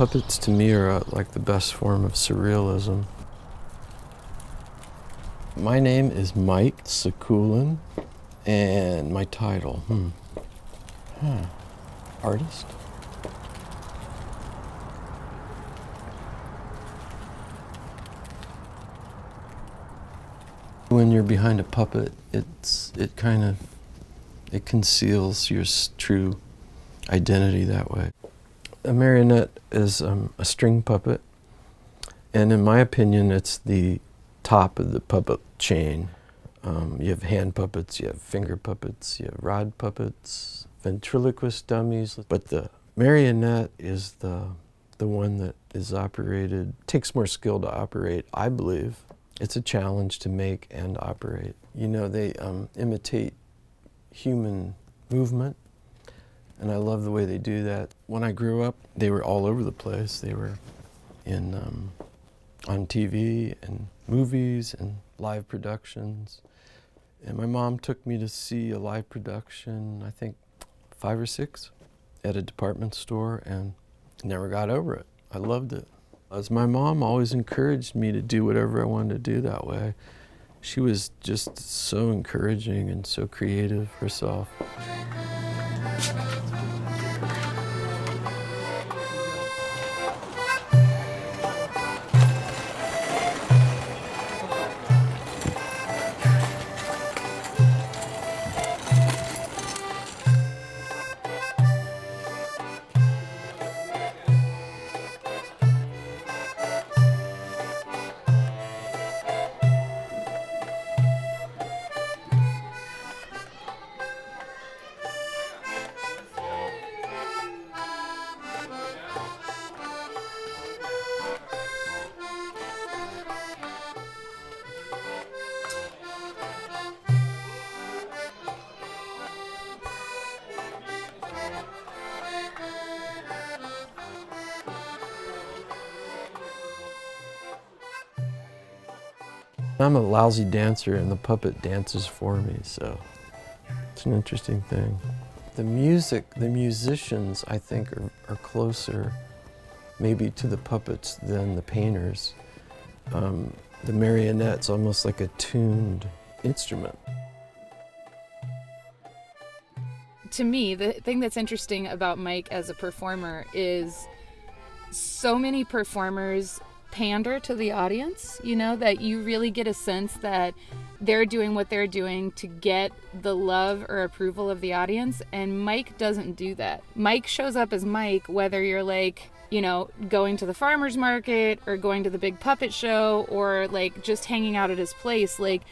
Puppets to me are like the best form of surrealism. My name is Mike Siculan, and my title, artist. When you're behind a puppet, it conceals your true identity that way. A marionette is a string puppet, and in my opinion, it's the top of the puppet chain. You have hand puppets, you have finger puppets, you have rod puppets, ventriloquist dummies, but the marionette is the one that is operated, takes more skill to operate, I believe. It's a challenge to make and operate. You know, they imitate human movement, and I love the way they do that. When I grew up, they were all over the place. They were on TV and movies and live productions. And my mom took me to see a live production, I think 5 or 6, at a department store, and never got over it. I loved it. As my mom always encouraged me to do whatever I wanted to do that way. She was just so encouraging and so creative herself. I'm a lousy dancer and the puppet dances for me, so it's an interesting thing. The musicians, I think, are closer maybe to the puppets than the painters. The marionette's almost like a tuned instrument. To me, the thing that's interesting about Mike as a performer is so many performers pander to the audience, you know, that you really get a sense that they're doing what they're doing to get the love or approval of the audience, and Mike doesn't do that. Mike shows up as Mike, whether you're like, you know, going to the farmer's market or going to the big puppet show or like just hanging out at his place. Like,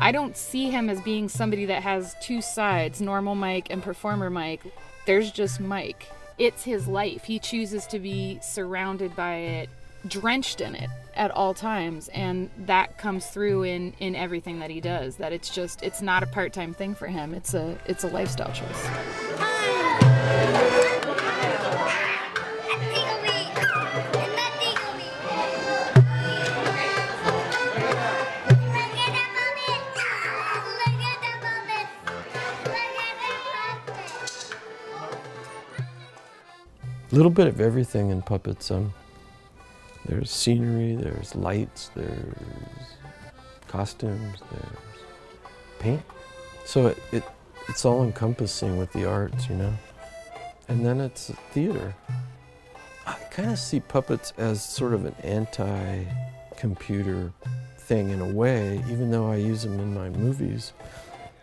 I don't see him as being somebody that has two sides, normal Mike and performer Mike. There's just Mike. It's his life. He chooses to be surrounded by it, drenched in it at all times, and that comes through in everything that he does. That it's not a part-time thing for him. It's a lifestyle choice. A little bit of everything in puppets. There's scenery, there's lights, there's costumes, there's paint. So it's all encompassing with the arts, you know. And then it's theater. I kind of see puppets as sort of an anti-computer thing in a way, even though I use them in my movies,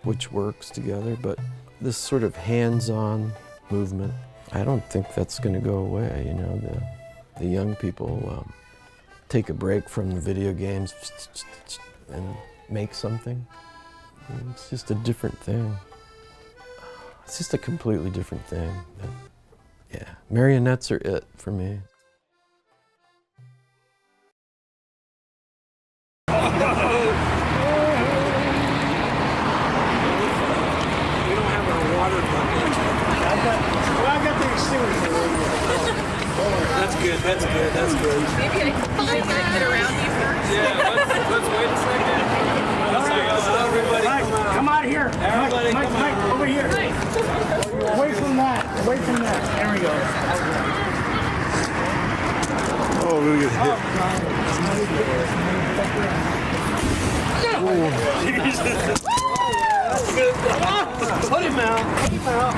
which works together, but this sort of hands-on movement, I don't think that's going to go away, you know. The young people take a break from the video games and make something. It's just a different thing. It's just a completely different thing. But, yeah, marionettes are it for me. We don't have our water bucket. I got the extinguisher. That's good. Maybe I can get around you first. Yeah, let's wait a second. Everybody, come out here. Everybody, Mike, over here. Away from that. There we go. Oh, we're gonna get hit. That's good. Put him out. Put him out.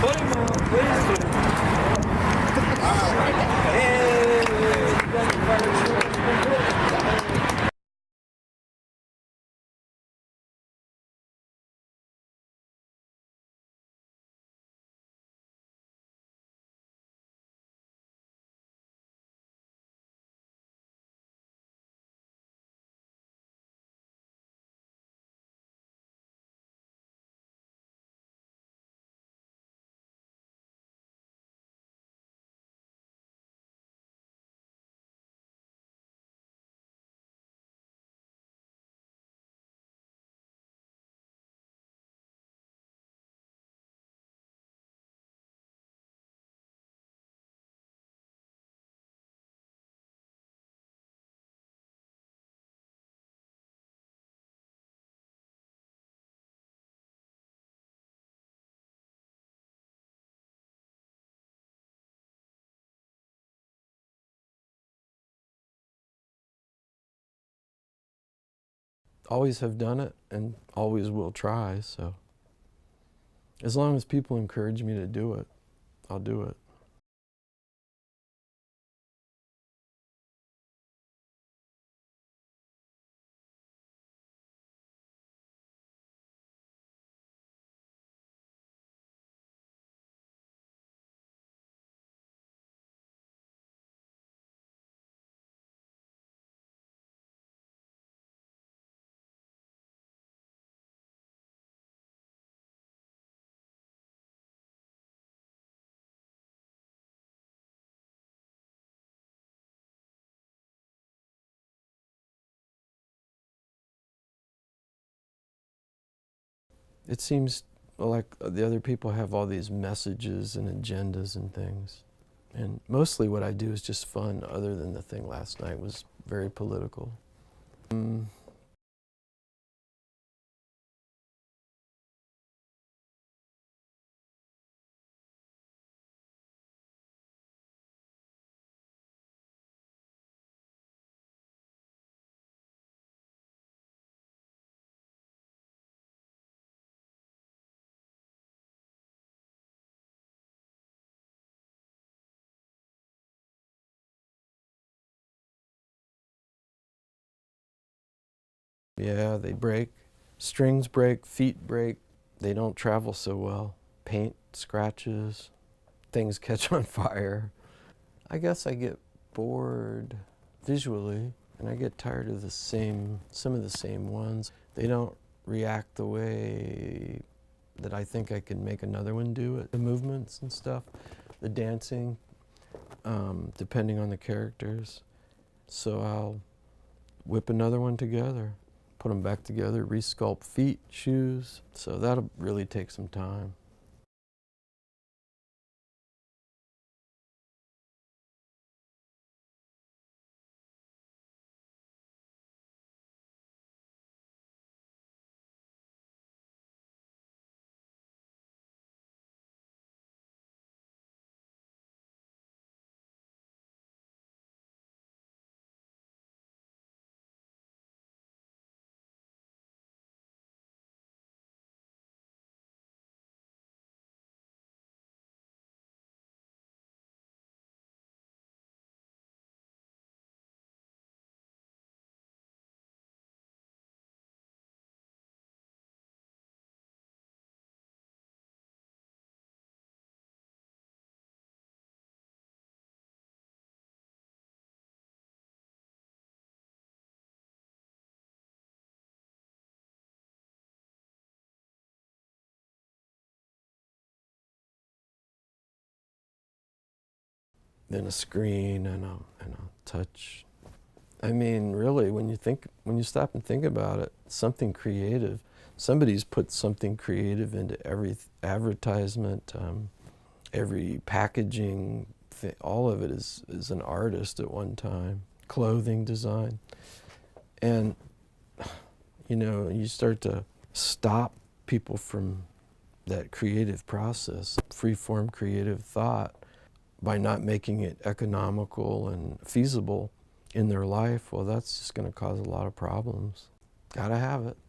Put him out. Please. All right. Hey. Always have done it and always will try, so as long as people encourage me to do it, I'll do it. It seems like the other people have all these messages and agendas and things. And mostly what I do is just fun, other than the thing last night was very political. Yeah, they break. Strings break, feet break. They don't travel so well. Paint scratches, things catch on fire. I guess I get bored visually, and I get tired of some of the same ones. They don't react the way that I think I can make another one do it. The movements and stuff, the dancing, depending on the characters. So I'll whip another one together, put them back together, resculpt feet, shoes. So that'll really take some time. Then a screen and a touch. I mean, really, when you stop and think about it, something creative. Somebody's put something creative into every advertisement, every packaging. All of it is an artist at one time. Clothing design, and you start to stop people from that creative process, free-form creative thought. by not making it economical and feasible in their life, well, that's just going to cause a lot of problems. Gotta have it.